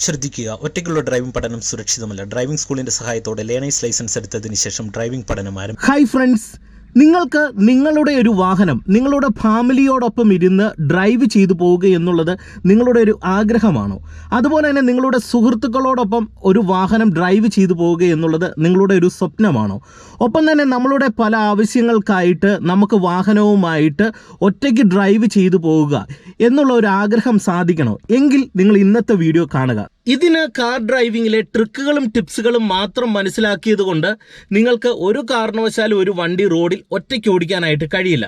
ശ്രദ്ധിക്കുക, ഒറ്റയ്ക്കുള്ള ഡ്രൈവിംഗ് പഠനം സുരക്ഷിതമല്ല. ഡ്രൈവിംഗ് സ്കൂളിന്റെ സഹായത്തോടെ ലേണേഴ്സ് ലൈസൻസ് എടുത്തതിന് ശേഷം ഡ്രൈവിംഗ് പഠനം ആരംഭിക്കും. ഹായ് ഫ്രണ്ട്സ്, നിങ്ങൾക്ക് നിങ്ങളുടെ ഒരു വാഹനം നിങ്ങളുടെ ഫാമിലിയോടൊപ്പം ഇരുന്ന് ഡ്രൈവ് ചെയ്തു പോവുക എന്നുള്ളത് നിങ്ങളുടെ ഒരു ആഗ്രഹമാണോ? അതുപോലെ തന്നെ നിങ്ങളുടെ സുഹൃത്തുക്കളോടൊപ്പം ഒരു വാഹനം ഡ്രൈവ് ചെയ്തു പോവുക എന്നുള്ളത് നിങ്ങളുടെ ഒരു സ്വപ്നമാണോ? ഒപ്പം തന്നെ നമ്മളുടെ പല ആവശ്യങ്ങൾക്കായിട്ട് നമുക്ക് വാഹനവുമായിട്ട് ഒറ്റയ്ക്ക് ഡ്രൈവ് ചെയ്തു പോവുക എന്നുള്ള ഒരു ആഗ്രഹം സാധിക്കണോ? എങ്കിൽ നിങ്ങൾ ഇന്നത്തെ വീഡിയോ കാണുക. ഇതിന് കാർ ഡ്രൈവിങ്ങിലെ ട്രിക്കുകളും ടിപ്സുകളും മാത്രം മനസ്സിലാക്കിയത് കൊണ്ട് നിങ്ങൾക്ക് ഒരു കാരണവശാലും ഒരു വണ്ടി റോഡിൽ ഒറ്റയ്ക്ക് ഓടിക്കാനായിട്ട് കഴിയില്ല.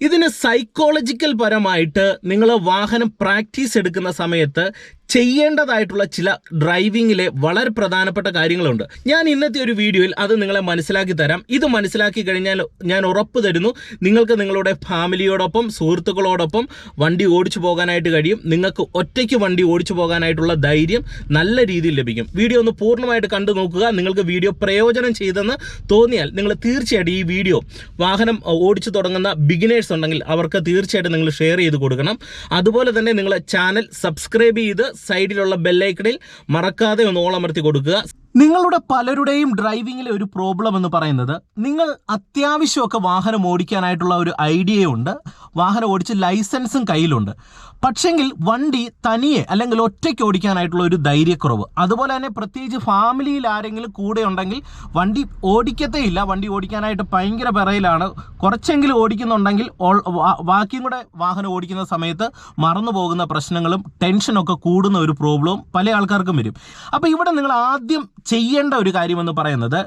ഇതിന് സൈക്കോളജിക്കൽ പരമായിട്ട് നിങ്ങൾ വാഹനം പ്രാക്ടീസ് എടുക്കുന്ന സമയത്ത് ചെയ്യേണ്ടതായിട്ടുള്ള ചില ഡ്രൈവിങ്ങിലെ വളരെ പ്രധാനപ്പെട്ട കാര്യങ്ങളുണ്ട്. ഞാൻ ഇന്നത്തെ ഒരു വീഡിയോയിൽ അത് നിങ്ങളെ മനസ്സിലാക്കി തരാം. ഇത് മനസ്സിലാക്കി കഴിഞ്ഞാൽ ഞാൻ ഉറപ്പ് തരുന്നു, നിങ്ങൾക്ക് നിങ്ങളുടെ ഫാമിലിയോടൊപ്പം സുഹൃത്തുക്കളോടൊപ്പം വണ്ടി ഓടിച്ചു പോകാനായിട്ട് കഴിയും. നിങ്ങൾക്ക് ഒറ്റയ്ക്ക് വണ്ടി ഓടിച്ചു പോകാനായിട്ടുള്ള ധൈര്യം നല്ല രീതിയിൽ ലഭിക്കും. വീഡിയോ ഒന്ന് പൂർണ്ണമായിട്ട് കണ്ടു നോക്കുക. നിങ്ങൾക്ക് വീഡിയോ പ്രയോജനം ചെയ്തെന്ന് തോന്നിയാൽ നിങ്ങൾ തീർച്ചയായിട്ടും ഈ വീഡിയോ വാഹനം ഓടിച്ചു തുടങ്ങുന്ന ബിഗിനേഴ്സ് ഉണ്ടെങ്കിൽ അവർക്ക് തീർച്ചയായിട്ടും നിങ്ങൾ ഷെയർ ചെയ്ത് കൊടുക്കണം. അതുപോലെ തന്നെ നിങ്ങൾ ചാനൽ സബ്സ്ക്രൈബ് ചെയ്ത് സൈഡിലുള്ള ബെല്ലൈക്കണിൽ മറക്കാതെ ഒന്ന് ഓളമർത്തി കൊടുക്കുക. നിങ്ങളുടെ പലരുടെയും ഡ്രൈവിങ്ങിലെ ഒരു പ്രോബ്ലം എന്ന് പറയുന്നത്, നിങ്ങൾ അത്യാവശ്യമൊക്കെ വാഹനം ഓടിക്കാനായിട്ടുള്ള ഒരു ഐഡിയയുണ്ട്, വാഹനം ഓടിച്ച് ലൈസൻസും കയ്യിലുണ്ട്, പക്ഷെങ്കിൽ വണ്ടി തനിയെ അല്ലെങ്കിൽ ഒറ്റയ്ക്ക് ഓടിക്കാനായിട്ടുള്ള ഒരു ധൈര്യക്കുറവ്. അതുപോലെ തന്നെ പ്രത്യേകിച്ച് ഫാമിലിയിൽ ആരെങ്കിലും കൂടെ ഉണ്ടെങ്കിൽ വണ്ടി ഓടിക്കത്തേയില്ല, വണ്ടി ഓടിക്കാനായിട്ട് ഭയങ്കര പിറയിലാണ്. കുറച്ചെങ്കിലും ഓടിക്കുന്നുണ്ടെങ്കിൽ ബാക്കിയും കൂടെ വാഹനം ഓടിക്കുന്ന സമയത്ത് മറന്നു പോകുന്ന പ്രശ്നങ്ങളും ടെൻഷനൊക്കെ കൂടുന്ന ഒരു പ്രോബ്ലവും പല ആൾക്കാർക്കും വരും. അപ്പോൾ ഇവിടെ നിങ്ങൾ ആദ്യം ചെയ്യേണ്ട ഒരു കാര്യമെന്ന് പറയുന്നത്,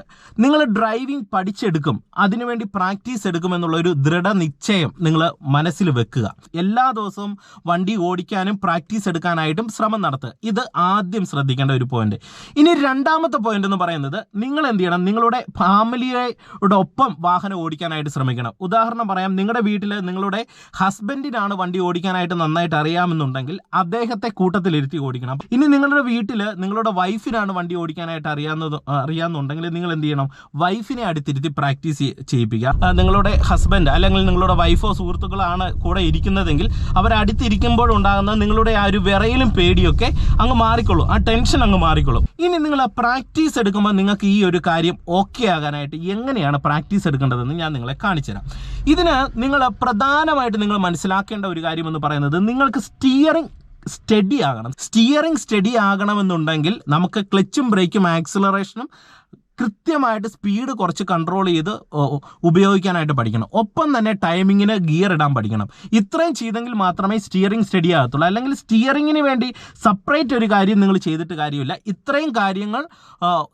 നിങ്ങൾ ഡ്രൈവിംഗ് പഠിച്ചെടുക്കും, അതിനുവേണ്ടി പ്രാക്ടീസ് എടുക്കുമെന്നുള്ള ഒരു ദൃഢനിശ്ചയം നിങ്ങൾ മനസ്സിൽ വെക്കുക. എല്ലാ ദിവസവും വണ്ടി ഓടിക്കാനും പ്രാക്ടീസ് എടുക്കാനായിട്ടും ശ്രമം നടത്തുക. ഇത് ആദ്യം ശ്രദ്ധിക്കേണ്ട ഒരു പോയിന്റ്. ഇനി രണ്ടാമത്തെ പോയിന്റ് എന്ന് പറയുന്നത്, നിങ്ങൾ എന്ത് ചെയ്യണം, നിങ്ങളുടെ ഫാമിലിയോടൊപ്പം വാഹനം ഓടിക്കാനായിട്ട് ശ്രമിക്കണം. ഉദാഹരണം പറയാം, നിങ്ങളുടെ വീട്ടിൽ നിങ്ങളുടെ ഹസ്ബൻഡിനാണ് വണ്ടി ഓടിക്കാനായിട്ട് നന്നായിട്ട് അറിയാമെന്നുണ്ടെങ്കിൽ അദ്ദേഹത്തെ കൂട്ടത്തിലിരുത്തി ഓടിക്കണം. ഇനി നിങ്ങളുടെ വീട്ടിൽ നിങ്ങളുടെ വൈഫിനാണ് വണ്ടി ഓടിക്കാനായിട്ട് അറിയാമെന്നുണ്ടെങ്കിൽ നിങ്ങൾ എന്ത് ചെയ്യണം, വൈഫിനെ അടുത്തിരുത്തി പ്രാക്ടീസ് ചെയ്യിപ്പിക്കുക. നിങ്ങളുടെ ഹസ്ബൻഡ് അല്ലെങ്കിൽ നിങ്ങളുടെ വൈഫോ സുഹൃത്തുക്കളാണ് കൂടെ ഇരിക്കുന്നതെങ്കിൽ അവരടുത്തിരിക്കുമ്പോഴുണ്ടാകുന്ന നിങ്ങളുടെ ആ ഒരു വിറയിലും പേടിയൊക്കെ അങ്ങ് മാറിക്കൊള്ളും, ആ ടെൻഷൻ അങ്ങ് മാറിക്കൊള്ളും. ഇനി നിങ്ങൾ ആ പ്രാക്ടീസ് എടുക്കുമ്പോൾ നിങ്ങൾക്ക് ഈ ഒരു കാര്യം ഓക്കെ ആകാനായിട്ട് എങ്ങനെയാണ് പ്രാക്ടീസ് എടുക്കേണ്ടതെന്ന് ഞാൻ നിങ്ങളെ കാണിച്ചു തരാം. ഇതിന് നിങ്ങൾ പ്രധാനമായിട്ട് നിങ്ങൾ മനസ്സിലാക്കേണ്ട ഒരു കാര്യം എന്ന് പറയുന്നത്, നിങ്ങൾക്ക് സ്റ്റിയറിംഗ് സ്റ്റഡി ആകണമെന്നുണ്ടെങ്കിൽ നമുക്ക് ക്ലച്ചും ബ്രേക്കും ആക്സിലറേഷനും കൃത്യമായിട്ട് സ്പീഡ് കുറച്ച് കൺട്രോൾ ചെയ്ത് ഉപയോഗിക്കാനായിട്ട് പഠിക്കണം. ഒപ്പം തന്നെ ടൈമിങ്ങിന് ഗിയർ ഇടാൻ പഠിക്കണം. ഇത്രയും ചെയ്തെങ്കിൽ മാത്രമേ സ്റ്റിയറിംഗ് സ്റ്റഡി ആകത്തുള്ളൂ. അല്ലെങ്കിൽ സ്റ്റിയറിങ്ങിന് വേണ്ടി സെപ്പറേറ്റ് ഒരു കാര്യം നിങ്ങൾ ചെയ്തിട്ട് കാര്യമില്ല. ഇത്രയും കാര്യങ്ങൾ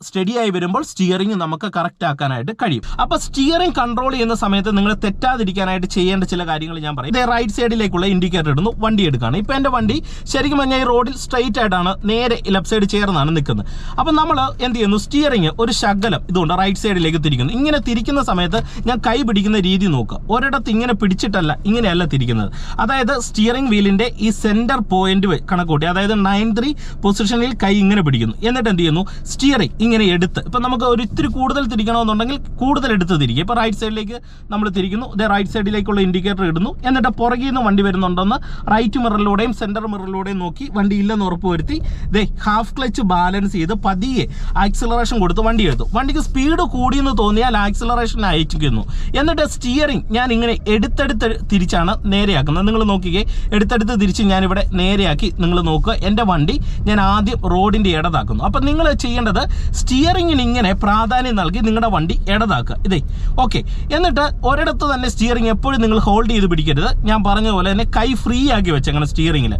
സ്റ്റഡിയായി വരുമ്പോൾ സ്റ്റിയറിംഗ് നമുക്ക് കറക്റ്റ് ആക്കാനായിട്ട് കഴിയും. അപ്പോൾ സ്റ്റിയറിംഗ് കൺട്രോൾ ചെയ്യുന്ന സമയത്ത് നിങ്ങൾ തെറ്റാതിരിക്കാനായിട്ട് ചെയ്യേണ്ട ചില കാര്യങ്ങൾ ഞാൻ പറയും. ഇതേ റൈറ്റ് സൈഡിലേക്കുള്ള ഇൻഡിക്കേറ്റർ ഇടുന്നു, വണ്ടി എടുക്കുകയാണ്. ഇപ്പോൾ എൻ്റെ വണ്ടി ശരിക്കും പറഞ്ഞാൽ ഈ റോഡിൽ സ്ട്രെയിറ്റ് ആയിട്ടാണ്, നേരെ ലെഫ്റ്റ് സൈഡ് ചേർന്നാണ് നിൽക്കുന്നത്. അപ്പോൾ നമ്മൾ എന്ത് ചെയ്യുന്നു, സ്റ്റിയറിംഗ് ഒരു ശകലം ഇതുകൊണ്ട് റൈറ്റ് സൈഡിലേക്ക് തിരിക്കുന്നു. ഇങ്ങനെ തിരിക്കുന്ന സമയത്ത് ഞാൻ കൈ പിടിക്കുന്ന രീതി നോക്കുക. ഒരിടത്ത് ഇങ്ങനെ പിടിച്ചിട്ടല്ല, ഇങ്ങനെയല്ല തിരിക്കുന്നത്. അതായത് സ്റ്റിയറിംഗ് വീലിന്റെ ഈ സെന്റർ പോയിന്റ് കണക്കൂട്ടി, അതായത് 9-3 പൊസിഷനിൽ കൈ ഇങ്ങനെ പിടിക്കുന്നു. എന്നിട്ട് എന്ത് ചെയ്യുന്നു, സ്റ്റിയറിംഗ് ഇങ്ങനെ എടുത്ത്, ഇപ്പം നമുക്ക് ഒരു ഇത്തിരി കൂടുതൽ തിരിക്കണമെന്നുണ്ടെങ്കിൽ കൂടുതൽ എടുത്ത് തിരിക്കുക. ഇപ്പോൾ റൈറ്റ് സൈഡിലേക്ക് നമ്മൾ തിരിക്കുന്നു, ഇതേ റൈറ്റ് സൈഡിലേക്കുള്ള ഇൻഡിക്കേറ്റർ ഇടുന്നു. എന്നിട്ട് പുറകിൽ നിന്ന് വണ്ടി വരുന്നുണ്ടെന്ന് റൈറ്റ് മിററിലൂടെയും സെന്റർ മിററിലൂടെയും നോക്കി വണ്ടി ഇല്ലെന്ന് ഉറപ്പ് വരുത്തി ദേ ഹാഫ് ക്ലച്ച് ബാലൻസ് ചെയ്ത് പതിയെ ആക്സിലറേഷൻ കൊടുത്ത് വണ്ടി എടുത്തു. വണ്ടിക്ക് സ്പീഡ് കൂടിയെന്ന് തോന്നിയാൽ ആക്സിലറേഷൻ അയക്കുന്നു. എന്നിട്ട് സ്റ്റിയറിംഗ് ഞാൻ ഇങ്ങനെ എടുത്തെടുത്ത് തിരിച്ചാണ് നേരെയാക്കുന്നത്. നിങ്ങൾ നോക്കിക്കേ, എടുത്തെടുത്ത് തിരിച്ച് ഞാനിവിടെ നേരെയാക്കി. നിങ്ങൾ നോക്കുക, എൻ്റെ വണ്ടി ഞാൻ ആദ്യം റോഡിൻ്റെ ഇടതാക്കുന്നു. അപ്പം നിങ്ങൾ ചെയ്യേണ്ടത് സ്റ്റിയറിങ്ങിന് ഇങ്ങനെ പ്രാധാന്യം നൽകി നിങ്ങളുടെ വണ്ടി ഇടതാക്കുക. ഇതേ ഓക്കെ. എന്നിട്ട് ഒരിടത്ത് തന്നെ സ്റ്റിയറിംഗ് എപ്പോഴും നിങ്ങൾ ഹോൾഡ് ചെയ്ത് പിടിക്കരുത്. ഞാൻ പറഞ്ഞതുപോലെ തന്നെ കൈ ഫ്രീ ആക്കി വെച്ചേക്കണം സ്റ്റിയറിങ്ങിൽ.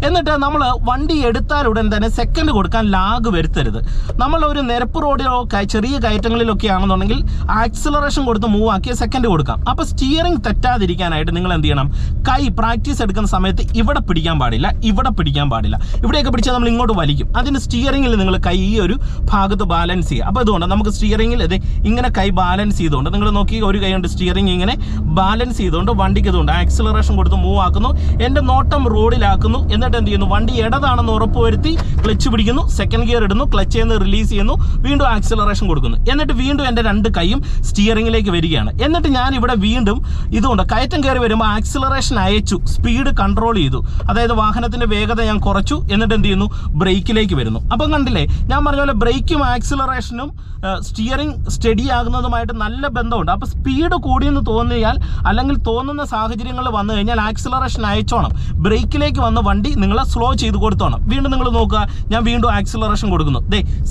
എന്നിട്ട് നമ്മൾ വണ്ടി എടുത്താലുടൻ തന്നെ സെക്കൻഡ് കൊടുക്കാൻ ലാഗ് വരുത്തരുത്. നമ്മൾ ഒരു നിരപ്പ് റോഡിലോ ചെറിയ കയറ്റങ്ങളിലൊക്കെ ആണെന്നുണ്ടെങ്കിൽ ആക്സിലറേഷൻ കൊടുത്ത് മൂവ് ആക്കിയ സെക്കൻഡ് കൊടുക്കാം. അപ്പോൾ സ്റ്റിയറിംഗ് തെറ്റാതിരിക്കാനായിട്ട് നിങ്ങൾ എന്ത് ചെയ്യണം, കൈ പ്രാക്ടീസ് എടുക്കുന്ന സമയത്ത് ഇവിടെ പിടിക്കാൻ പാടില്ല, ഇവിടെ പിടിക്കാൻ പാടില്ല. ഇവിടെയൊക്കെ പിടിച്ചാൽ നമ്മൾ ഇങ്ങോട്ട് വലിക്കും. അതിന് സ്റ്റിയറിംഗിൽ നിങ്ങൾ കൈ ഈ ഒരു ഭാഗത്ത് ബാലൻസ് ചെയ്യുക. അപ്പോൾ അതുകൊണ്ട് നമുക്ക് സ്റ്റിയറിംഗിൽ ഇത് ഇങ്ങനെ കൈ ബാലൻസ് ചെയ്തുകൊണ്ട് നിങ്ങൾ നോക്കി, ഒരു കൈ കൊണ്ട് സ്റ്റിയറിംഗ് ഇങ്ങനെ ബാലൻസ് ചെയ്തുകൊണ്ട് വണ്ടിക്ക് ഇതുകൊണ്ട് ആക്സിലറേഷൻ കൊടുത്ത് മൂവ് ആക്കുന്നു. എൻ്റെ നോട്ടം റോഡിലാക്കുന്നു. എന്നിട്ട് എന്ത് ചെയ്യുന്നു, വണ്ടി ഇടതാണെന്ന് ഉറപ്പ് വരുത്തി ക്ലച്ച് പിടിക്കുന്നു, സെക്കൻഡ് ഗിയർ ഇടുന്നു, ക്ലച്ച് നിന്ന് റിലീസ് ചെയ്യുന്നു, വീണ്ടും ആക്സിലറേഷൻ കൊടുക്കുന്നു. എന്നിട്ട് വീണ്ടും എൻ്റെ 2 കൈയും സ്റ്റിയറിംഗിലേക്ക് വരികയാണ്. എന്നിട്ട് ഞാൻ ഇവിടെ വീണ്ടും ഇതുകൊണ്ട് കയറ്റം കയറി വരുമ്പോൾ ആക്സിലറേഷൻ അയച്ചു, സ്പീഡ് കൺട്രോൾ ചെയ്തു, അതായത് വാഹനത്തിൻ്റെ വേഗത ഞാൻ കുറച്ചു. എന്നിട്ട് എന്ത് ചെയ്യുന്നു, ബ്രേക്കിലേക്ക് വരുന്നു. അപ്പം കണ്ടില്ലേ, ഞാൻ പറഞ്ഞ പോലെ ബ്രേക്കും ആക്സിലറേഷനും സ്റ്റിയറിംഗ് സ്റ്റഡി ആകുന്നതുമായിട്ട് നല്ല ബന്ധമുണ്ട്. അപ്പോൾ സ്പീഡ് കൂടിയെന്ന് തോന്നിയാൽ അല്ലെങ്കിൽ തോന്നുന്ന സാഹചര്യങ്ങളിൽ വന്നു കഴിഞ്ഞാൽ ആക്സിലറേഷൻ അയച്ചോണം, ബ്രേക്കിലേക്ക് വന്ന് വണ്ടി നിങ്ങൾ സ്ലോ ചെയ്ത് കൊടുത്തോണം. വീണ്ടും നിങ്ങൾ നോക്കുക, ഞാൻ വീണ്ടും ആക്സിലറേഷൻ കൊടുക്കുന്നു.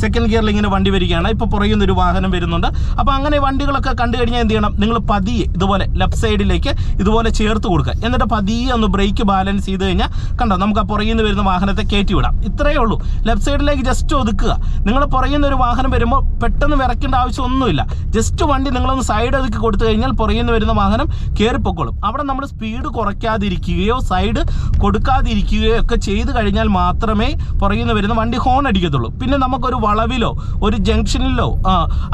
സെക്കൻഡ് ഗിയറിൽ ഇങ്ങനെ വണ്ടി വരികയാണ്. ഇപ്പോൾ പുറകിൽ ഒരു വാഹനം വരുന്നുണ്ട്. അപ്പോൾ അങ്ങനെ വണ്ടികളൊക്കെ കണ്ടു കഴിഞ്ഞാൽ എന്ത് ചെയ്യണം, നിങ്ങൾ പതിയെ ഇതുപോലെ ലെഫ്റ്റ് സൈഡിലേക്ക് ഇതുപോലെ ചേർത്ത് കൊടുക്കുക. എന്നിട്ട് പതിയെ ഒന്ന് ബ്രേക്ക് ബാലൻസ് ചെയ്ത് കഴിഞ്ഞാൽ കണ്ടോ, നമുക്ക് ആ പുറകിൽ നിന്ന് വരുന്ന വാഹനത്തെ കയറ്റി വിടാം. ഇത്രയേ ഉള്ളൂ. ലെഫ്റ്റ് സൈഡിലേക്ക് ജസ്റ്റ് ഒതുക്കുക. നിങ്ങൾ പുറകിൽ നിന്ന് ഒരു വാഹനം വരുമ്പോൾ പെട്ടെന്ന് വിറയ്ക്കേണ്ട ആവശ്യമൊന്നുമില്ല. ജസ്റ്റ് വണ്ടി നിങ്ങളൊന്ന് സൈഡ് ഒതുക്കി കൊടുത്തു കഴിഞ്ഞാൽ പുറകിൽ നിന്ന് വരുന്ന വാഹനം കയറിപ്പൊക്കോളും. അവിടെ നമ്മൾ സ്പീഡ് കുറയ്ക്കാതിരിക്കുകയോ സൈഡ് കൊടുക്കാതിരിക്കുകയോ ഒക്കെ ചെയ്ത് കഴിഞ്ഞാൽ മാത്രമേ പുറകിൽ നിന്ന് വരുന്ന വണ്ടി ഹോൺ അടിക്കത്തുള്ളൂ. പിന്നെ നമുക്കൊരു വളവിലോ ഒരു ജംഗ്ഷനിലോ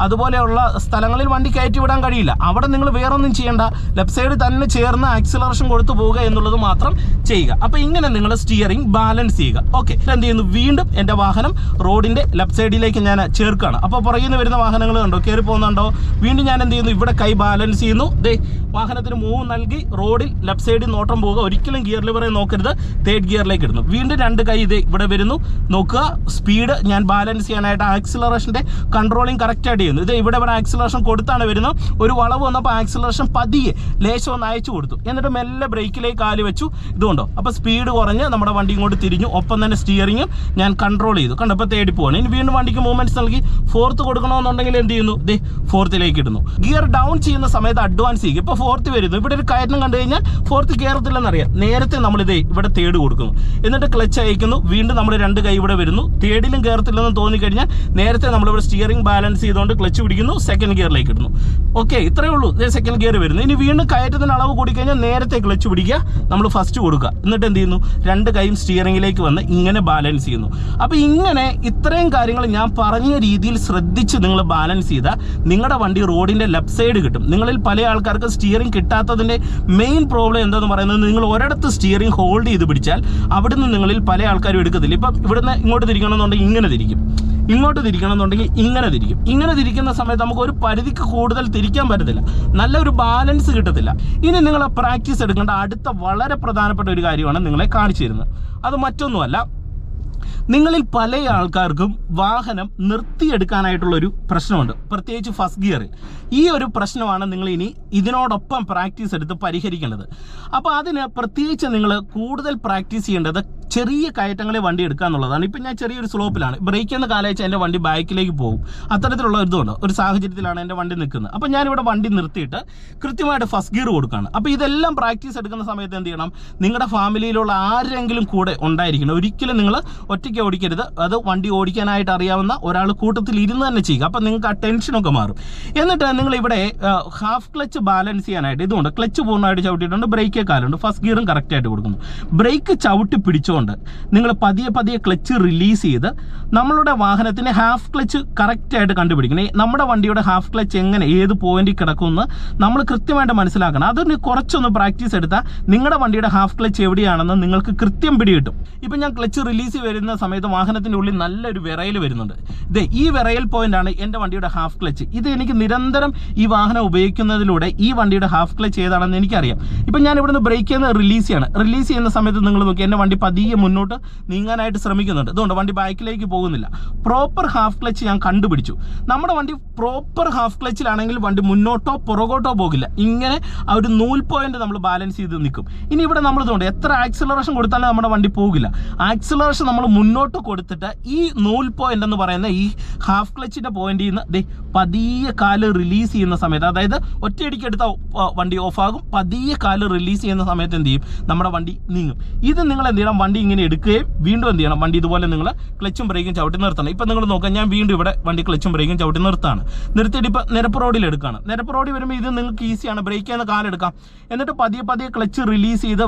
അതുപോലെയുള്ള സ്ഥലങ്ങളിൽ വണ്ടി കയറ്റി വിടാൻ കഴിയില്ല. അവിടെ നിങ്ങൾ വേറൊന്നും ചെയ്യേണ്ട, ലെഫ്റ്റ് സൈഡ് തന്നെ ചേർന്ന് ആക്സിലറേഷൻ കൊടുത്തു പോവുക എന്നുള്ളത് മാത്രം ചെയ്യുക. അപ്പോൾ ഇങ്ങനെ നിങ്ങൾ സ്റ്റിയറിംഗ് ബാലൻസ് ചെയ്യുക. ഓക്കെ, എന്ത് ചെയ്യുന്നു, വീണ്ടും എൻ്റെ വാഹനം റോഡിൻ്റെ ലെഫ്റ്റ് സൈഡിലേക്ക് ഞാൻ ചേർക്കുകയാണ്. അപ്പോൾ പുറകിൽ നിന്ന് വരുന്ന വാഹനങ്ങൾ കണ്ടോ, കയറി പോകുന്നുണ്ടോ. വീണ്ടും ഞാൻ എന്ത് ചെയ്യുന്നു, ഇവിടെ കൈ ബാലൻസ് ചെയ്യുന്നു. വാഹനത്തിന് മൂവ് നൽകി റോഡിൽ ലെഫ്റ്റ് സൈഡിൽ നോട്ടം പോവുക. ഒരിക്കലും ഗിയർ ലിവറെ നോക്കരുത്, തേർഡ് ഗിയറിലേക്ക് ഇടുന്നു. വീണ്ടും 2 കൈ ഇവിടെ വരുന്നു. നോക്കുക, സ്പീഡ് ഞാൻ ബാലൻസ് ചെയ്യാനായിട്ട് ആക്സിലറേഷൻ്റെ കൺട്രോളിങ് കറക്റ്റായിട്ട് ചെയ്യുന്നു. ഇവിടെ ആക്സിലറേഷൻ കൊടുത്താണ് വരുന്നത്. ഒരു വളവ് വന്നപ്പോൾ ആക്സിലറേഷൻ പതിയെ ലേശം ഒന്ന് അയച്ചു കൊടുത്തു. എന്നിട്ട് മെല്ലെ ബ്രേക്കിലേക്ക് കാല് വെച്ചു. ഇതുകൊണ്ടോ, അപ്പോൾ സ്പീഡ് കുറഞ്ഞ് നമ്മുടെ വണ്ടി ഇങ്ങോട്ട് തിരിഞ്ഞു. ഒപ്പം തന്നെ സ്റ്റിയറിങ്ങും ഞാൻ കൺട്രോൾ ചെയ്തു. കണ്ടപ്പോൾ തേടി പോവാണ്. ഇനി വീണ്ടും വണ്ടിക്ക് മൂവ്മെൻറ്റ്സ് നൽകി ഫോർത്ത് കൊടുക്കണമെന്നുണ്ടെങ്കിൽ എന്ത് ചെയ്യുന്നു, ഫോർത്തിലേക്ക് ഇടുന്നു. ഗിയർ ഡൗൺ ചെയ്യുന്ന സമയത്ത് അഡ്വാൻസ് ചെയ്യുക. ഇപ്പോൾ ഫോർത്ത് വരുന്നു. ഇവിടെ ഒരു കയറ്റം കണ്ടു കഴിഞ്ഞാൽ ഫോർത്ത് കയറത്തില്ലെന്നറിയാം. നേരത്തെ നമ്മൾ ഇവിടെ തേർഡ് കൊടുക്കുന്നു. എന്നിട്ട് ക്ലച്ച് അയക്കുന്നു. വീണ്ടും നമ്മൾ 2 കൈ ഇവിടെ വരുന്നു. തേർഡിലും കയറത്തില്ലെന്ന് തോന്നിക്കഴിഞ്ഞാൽ നേരത്തെ നമ്മളിവിടെ സ്റ്റിയറിംഗ് ബാലൻസ് ചെയ്തുകൊണ്ട് ക്ലച്ച് പിടിക്കുന്നു, സെക്കൻഡ് ഗിയറിലേക്ക് ഇടുന്നു. ഓക്കെ, ഇത്രയേ ഉള്ളൂ. സെക്കൻഡ് ഗിയർ വരുന്നു. ഇനി വീണ്ടും കയറ്റത്തിന് അളവ് കൂടിക്കഴിഞ്ഞാൽ നേരത്തെ ക്ലച്ച് പിടിക്കുക, നമ്മൾ ഫസ്റ്റ് കൊടുക്കുക. എന്നിട്ട് എന്ത് ചെയ്യുന്നു, 2 കൈയും സ്റ്റിയറിംഗിലേക്ക് വന്ന് ഇങ്ങനെ ബാലൻസ് ചെയ്യുന്നു. അപ്പോൾ ഇങ്ങനെ ഇത്രയും കാര്യങ്ങൾ ഞാൻ പറഞ്ഞ രീതിയിൽ ശ്രദ്ധിച്ച് നിങ്ങൾ ബാലൻസ് ചെയ്താൽ നിങ്ങളുടെ വണ്ടി റോഡിൻ്റെ ലെഫ്റ്റ് സൈഡ് കിട്ടും. നിങ്ങളിൽ പല ആൾക്കാർക്ക് സ്റ്റിയറിംഗ് കിട്ടാത്തതിൻ്റെ മെയിൻ പ്രോബ്ലം എന്താണെന്ന് പറയുന്നത്, നിങ്ങൾ ഒരിടത്ത് സ്റ്റിയറിംഗ് ഹോൾഡ് ചെയ്ത് പിടിച്ചാൽ അവിടുന്ന് നിങ്ങളിൽ പല ആൾക്കാരും എടുക്കത്തില്ല. ഇപ്പം ഇവിടുന്ന് ഇങ്ങോട്ട് തിരിക്കണമെന്നുണ്ടെങ്കിൽ ഇങ്ങനെ തിരിക്കും, ഇങ്ങോട്ട് തിരിക്കണമെന്നുണ്ടെങ്കിൽ ഇങ്ങനെ തിരിക്കും. ഇങ്ങനെ തിരിക്കുന്ന സമയത്ത് നമുക്ക് ഒരു പരിധിക്ക് കൂടുതൽ തിരിക്കാൻ പറ്റത്തില്ല, നല്ലൊരു ബാലൻസ് കിട്ടത്തില്ല. ഇനി നിങ്ങൾ പ്രാക്ടീസ് എടുക്കേണ്ട അടുത്ത വളരെ പ്രധാനപ്പെട്ട ഒരു കാര്യമാണ് നിങ്ങളെ കാണിച്ചു തരുന്നത്. അത് മറ്റൊന്നുമല്ല, നിങ്ങളിൽ പല ആൾക്കാർക്കും വാഹനം നിർത്തിയെടുക്കാനായിട്ടുള്ളൊരു പ്രശ്നമുണ്ട്, പ്രത്യേകിച്ച് ഫസ്റ്റ് ഗിയറിൽ. ഈ ഒരു പ്രശ്നമാണ് നിങ്ങൾ ഇനി ഇതിനോടൊപ്പം പ്രാക്ടീസ് എടുത്ത് പരിഹരിക്കേണ്ടത്. അപ്പോൾ അതിന് പ്രത്യേകിച്ച് നിങ്ങൾ കൂടുതൽ പ്രാക്ടീസ് ചെയ്യേണ്ടത് ചെറിയ കയറ്റങ്ങളിൽ വണ്ടി എടുക്കുക എന്നുള്ളതാണ്. ഇപ്പം ഞാൻ ചെറിയൊരു സ്ലോപ്പിലാണ്, ബ്രേക്ക് എന്ന് കാലയച്ചാൽ എൻ്റെ വണ്ടി ബാക്കിലേക്ക് പോകും. അത്തരത്തിലുള്ള ഒരു സാഹചര്യത്തിലാണ് എൻ്റെ വണ്ടി നിൽക്കുന്നത്. അപ്പോൾ ഞാനിവിടെ വണ്ടി നിർത്തിയിട്ട് കൃത്യമായിട്ട് ഫസ്റ്റ് ഗിയർ കൊടുക്കുകയാണ്. അപ്പോൾ ഇതെല്ലാം പ്രാക്ടീസ് എടുക്കുന്ന സമയത്ത് എന്ത് ചെയ്യണം, നിങ്ങളുടെ ഫാമിലിയിലുള്ള ആരെങ്കിലും കൂടെ ഉണ്ടായിരിക്കണം. ഒരിക്കലും നിങ്ങൾ ഒറ്റയ്ക്ക് ഓടിക്കരുത്. അത് വണ്ടി ഓടിക്കാനായിട്ട് അറിയാവുന്ന ഒരാൾ കൂട്ടത്തിൽ ഇരുന്ന് തന്നെ ചെയ്യുക. അപ്പം നിങ്ങൾക്ക് ആ ടെൻഷനൊക്കെ മാറും. എന്നിട്ട് നിങ്ങളിവിടെ ഹാഫ് ക്ലച്ച് ബാലൻസ് ചെയ്യാനായിട്ട് ഇതുകൊണ്ട് ക്ലച്ച് പൂർണ്ണമായിട്ട് ചവിട്ടിയിട്ടുണ്ട്, ബ്രേക്ക് കാലുണ്ട്, ഫസ്റ്റ് ഗിയറും കറക്റ്റായിട്ട് കൊടുക്കുന്നു. ബ്രേക്ക് ചവിട്ടി പിടിച്ചുകൊണ്ട് നിങ്ങൾ പതിയെ ക്ലച്ച് റിലീസ് ചെയ്ത് നമ്മളുടെ വാഹനത്തിന് ഹാഫ് ക്ലച്ച് കറക്റ്റായിട്ട് കണ്ടുപിടിക്കണം. നമ്മുടെ വണ്ടിയുടെ ഹാഫ് ക്ലച്ച് എങ്ങനെ ഏത് പോയിന്റിൽ കിടക്കുമെന്ന് നമ്മൾ കൃത്യമായിട്ട് മനസ്സിലാക്കണം. അതിന് കുറച്ചൊന്ന് പ്രാക്ടീസ് എടുത്താൽ നിങ്ങളുടെ വണ്ടിയുടെ ഹാഫ് ക്ലച്ച് എവിടെയാണെന്ന് നിങ്ങൾക്ക് കൃത്യം പിടികിട്ടും. ഇപ്പം ഞാൻ ക്ലച്ച് റിലീസ് വരുന്ന സമയത്ത് വാഹനത്തിൻ്റെ ഉള്ളിൽ നല്ലൊരു വിറയൽ വരുന്നുണ്ട്. ഈ വിറയൽ പോയിന്റാണ് എൻ്റെ വണ്ടിയുടെ ഹാഫ് ക്ലച്ച്. ഇത് എനിക്ക് നിരന്തരം ഈ വാഹനം ഉപയോഗിക്കുന്നതിലൂടെ ഈ വണ്ടിയുടെ ഹാഫ് ക്ലച്ച് ഏതാണെന്ന് എനിക്കറിയാം. ഇപ്പം ഞാൻ ഇവിടുന്ന് ബ്രേക്ക് ചെയ്യുന്ന റിലീസ് ചെയ്യുന്ന സമയത്ത് നിങ്ങൾ നോക്കി എൻ്റെ വണ്ടി പതിയെ മുന്നോട്ട് നീങ്ങാനായിട്ട് ശ്രമിക്കുന്നുണ്ട്. അതുകൊണ്ട് വണ്ടി ബാക്കിലേക്ക് പോകുന്നില്ല. പ്രോപ്പർ ഹാഫ് ക്ലച്ച് ഞാൻ കണ്ടുപിടിച്ചു. നമ്മുടെ വണ്ടി പ്രോപ്പർ ഹാഫ് ക്ലച്ചിലാണെങ്കിൽ വണ്ടി മുന്നോട്ടോ പുറകോട്ടോ പോകില്ല. ഇങ്ങനെ ആ ഒരു നൂൽ പോയിന്റ് നമ്മൾ ബാലൻസ് ചെയ്ത് നിൽക്കും. ഇനി ഇവിടെ നമ്മൾ ഇതുകൊണ്ട് എത്ര ആക്സിലറേഷൻ കൊടുത്താലും നമ്മുടെ വണ്ടി പോകില്ല. ആക്സിലറേഷൻ നമ്മൾ മുന്നോട്ട് കൊടുത്തിട്ട് ഈ നൂൽ പോയിന്റ് എന്ന് പറയുന്ന ഈ ഹാഫ് ക്ലച്ചിൻ്റെ പോയിന്റിൽ നിന്ന് പതിയെ കാല് റിലീസ് ചെയ്യുന്ന സമയത്ത്, അതായത് ഒറ്റയടിക്ക് എടുത്ത വണ്ടി ഓഫാകും, പതിയെ കാല് റിലീസ് ചെയ്യുന്ന സമയത്ത് എന്ത് ചെയ്യും, നമ്മുടെ വണ്ടി നീങ്ങും. ഇത് നിങ്ങൾ എന്ത് ചെയ്യണം, വണ്ടി ഇങ്ങനെ എടുക്കുകയും വീണ്ടും എന്ത് ചെയ്യണം, വണ്ടി ഇതുപോലെ നിങ്ങൾ ക്ലച്ചും ബ്രേക്കും ചവിട്ടി നിർത്തണം. ഇപ്പം നിങ്ങൾ നോക്കാം, ഞാൻ വീണ്ടും ഇവിടെ വണ്ടി ക്ലച്ചും ബ്രേക്കും ചവിട്ടി നിർത്തുകയാണ്. നിർത്തിയിട്ട് ഇപ്പം നിരപ്പ് റോഡിൽ എടുക്കുകയാണ്. നിരപ്പ് റോഡിൽ വരുമ്പോൾ ഇത് നിങ്ങൾക്ക് ഈസിയാണ്, ബ്രേക്ക് ചെയ്യുന്ന കാലെടുക്കാം. എന്നിട്ട് പതിയെ ക്ലച്ച് റിലീസ് ചെയ്ത്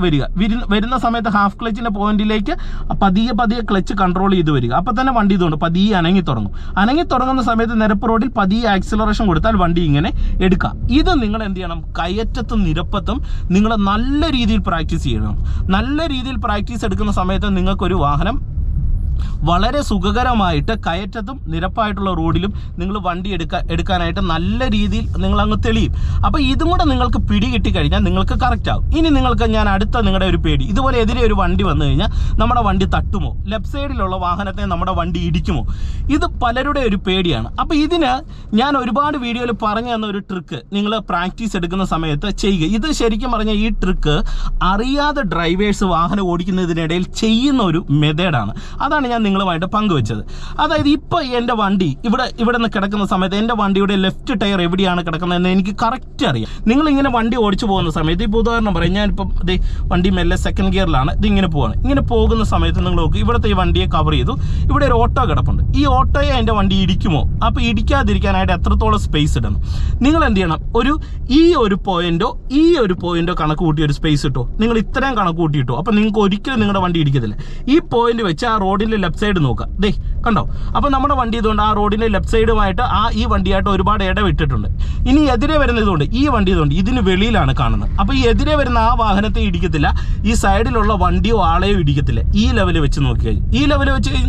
വരുന്ന സമയത്ത് ഹാഫ് ക്ലച്ചിൻ്റെ പോയിന്റിലേക്ക് പതിയെ ക്ലച്ച് കൺട്രോൾ ചെയ്ത് വരിക. അപ്പം തന്നെ വണ്ടി ഇതുകൊണ്ട് പതിയെ അനങ്ങി തുടങ്ങുന്ന സമയത്ത് നിരപ്പ് റോഡിൽ പതിയെ ആക്സിലറേഷൻ കൊടുത്താൽ വണ്ടി ഇങ്ങനെ എടുക്കാം. ഇത് നിങ്ങൾ എന്ത് ചെയ്യണം, കയറ്റത്തും നിരപ്പത്തും നിങ്ങൾ നല്ല രീതിയിൽ പ്രാക്ടീസ് ചെയ്യണം. നല്ല രീതിയിൽ പ്രാക്ടീസ് എടുക്കുന്ന സമയത്ത് നിങ്ങൾക്കൊരു വാഹനം വളരെ സുഖകരമായിട്ട് കയറ്റത്തും നിരപ്പായിട്ടുള്ള റോഡിലും നിങ്ങൾ വണ്ടി എടുക്കാനായിട്ട് നല്ല രീതിയിൽ നിങ്ങൾ അങ്ങ് തെളിയും. അപ്പോൾ ഇതും കൂടെ നിങ്ങൾക്ക് പിടി കിട്ടിക്കഴിഞ്ഞാൽ നിങ്ങൾക്ക് കറക്റ്റ് ആവും. ഇനി നിങ്ങൾക്ക് ഞാൻ അടുത്ത നിങ്ങളുടെ ഒരു പേടി, ഇതുപോലെ എതിരെ ഒരു വണ്ടി വന്നു കഴിഞ്ഞാൽ നമ്മുടെ വണ്ടി തട്ടുമോ, ലെഫ്റ്റ് സൈഡിലുള്ള വാഹനത്തെ നമ്മുടെ വണ്ടി ഇടിക്കുമോ, ഇത് പലരുടെ ഒരു പേടിയാണ്. അപ്പോൾ ഇതിന് ഞാൻ ഒരുപാട് വീഡിയോയിൽ പറഞ്ഞു തന്ന ഒരു ട്രിക്ക് നിങ്ങൾ പ്രാക്ടീസ് എടുക്കുന്ന സമയത്ത് ചെയ്യുക. ഇത് ശരിക്കും പറഞ്ഞാൽ ഈ ട്രിക്ക് അറിയാതെ ഡ്രൈവേഴ്സ് വാഹനം ഓടിക്കുന്നതിനിടയിൽ ചെയ്യുന്ന ഒരു മെത്തേഡാണ്. അതാണ് ഞാൻ നിങ്ങളുമായിട്ട് പങ്കുവെച്ചത്. അതായത് ഇപ്പോൾ എൻ്റെ വണ്ടി ഇവിടെ നിന്ന് കിടക്കുന്ന സമയത്ത് എൻ്റെ വണ്ടിയുടെ ലെഫ്റ്റ് ടയർ എവിടെയാണ് കിടക്കുന്നതെന്ന് എനിക്ക് കറക്റ്റ് അറിയാം. നിങ്ങളിങ്ങനെ വണ്ടി ഓടിച്ചു പോകുന്ന സമയത്ത്, ഇപ്പോൾ ഉദാഹരണം പറയും, ഞാനിപ്പം വണ്ടി മെല്ലെ സെക്കൻഡ് ഗിയറിലാണ്, ഇതിങ്ങനെ പോവാണ്. ഇങ്ങനെ പോകുന്ന സമയത്ത് നിങ്ങൾ നോക്കും, ഇവിടുത്തെ ഈ വണ്ടിയെ കവർ ചെയ്തു, ഇവിടെ ഒരു ഓട്ടോ കിടപ്പുണ്ട്. ഈ ഓട്ടോയെ എൻ്റെ വണ്ടി ഇടിക്കുമോ? അപ്പോൾ ഇടിക്കാതിരിക്കാനായിട്ട് എത്രത്തോളം സ്പേസ് ഇടണം? നിങ്ങൾ എന്ത് ചെയ്യണം, ഈ ഒരു പോയിന്റോ കണക്ക് കൂട്ടി ഒരു സ്പേസ് ഇട്ടോ. നിങ്ങൾ ഇത്രയും കണക്ക് കൂട്ടിയിട്ടോ, അപ്പോൾ നിങ്ങൾക്ക് ഒരിക്കലും നിങ്ങളുടെ വണ്ടി ഇടിക്കത്തില്ല. ഈ പോയിന്റ് വെച്ച് ആ റോഡിൻ്റെ ലെഫ്റ്റ് സൈഡ് നോക്കുക. കണ്ടോ? അപ്പോൾ നമ്മുടെ വണ്ടി ഇതുകൊണ്ട് ആ റോഡിൻ്റെ ലെഫ്റ്റ് സൈഡുമായിട്ട് ഈ വണ്ടിയായിട്ട് ഒരുപാട് ഇടവിട്ടിട്ടുണ്ട്. ഇനി എതിരെ വരുന്ന ഇതുകൊണ്ട് ഈ വണ്ടി ഇതുകൊണ്ട് ഇതിന് വെളിയിലാണ് കാണുന്നത്. അപ്പോൾ ഈ എതിരെ വരുന്ന ആ വാഹനത്തെ ഇടിക്കത്തില്ല, ഈ സൈഡിലുള്ള വണ്ടിയോ ആളെയോ ഇടിക്കത്തില്ല. ഈ ലെവൽ വെച്ച്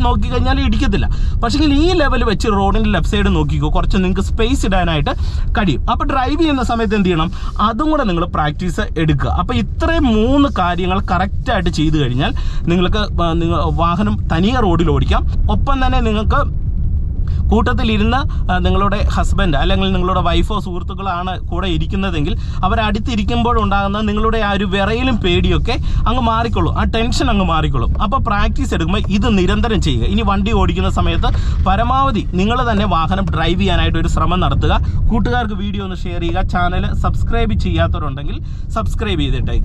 നോക്കിക്കഴിഞ്ഞാൽ ഇടിക്കത്തില്ല. പക്ഷേ ഈ ലെവൽ വെച്ച് റോഡിൻ്റെ ലെഫ്റ്റ് സൈഡ് നോക്കിക്കോ, കുറച്ച് നിങ്ങൾക്ക് സ്പേസ് ഇടാനായിട്ട് കഴിയും. അപ്പോൾ ഡ്രൈവ് ചെയ്യുന്ന സമയത്ത് എന്ത് ചെയ്യണം, അതും കൂടെ നിങ്ങൾ പ്രാക്ടീസ് എടുക്കുക. അപ്പോൾ ഇത്രയും 3 കാര്യങ്ങൾ കറക്റ്റായിട്ട് ചെയ്തു കഴിഞ്ഞാൽ നിങ്ങൾക്ക് വാഹനം തനിയെ റോഡിൽ ഓടിക്കാം. ഒപ്പം തന്നെ നിങ്ങൾക്ക് കൂട്ടത്തിലിരുന്ന് നിങ്ങളുടെ ഹസ്ബൻഡ് അല്ലെങ്കിൽ നിങ്ങളുടെ വൈഫോ സുഹൃത്തുക്കളാണ് കൂടെ ഇരിക്കുന്നതെങ്കിൽ അവരടുത്തിരിക്കുമ്പോഴുണ്ടാകുന്ന നിങ്ങളുടെ ആ ഒരു വിറയിലും പേടിയൊക്കെ അങ്ങ് മാറിക്കൊള്ളും, ആ ടെൻഷൻ അങ്ങ് മാറിക്കൊള്ളും. അപ്പോൾ പ്രാക്ടീസ് എടുക്കുമ്പോൾ ഇത് നിരന്തരം ചെയ്യുക. ഇനി വണ്ടി ഓടിക്കുന്ന സമയത്ത് പരമാവധി നിങ്ങൾ തന്നെ വാഹനം ഡ്രൈവ് ചെയ്യാനായിട്ട് ഒരു ശ്രമം നടത്തുക. കൂട്ടുകാർക്ക് വീഡിയോ ഒന്ന് ഷെയർ ചെയ്യുക. ചാനൽ സബ്സ്ക്രൈബ് ചെയ്യാത്തവരുണ്ടെങ്കിൽ സബ്സ്ക്രൈബ് ചെയ്തിട്ടേക്കുക.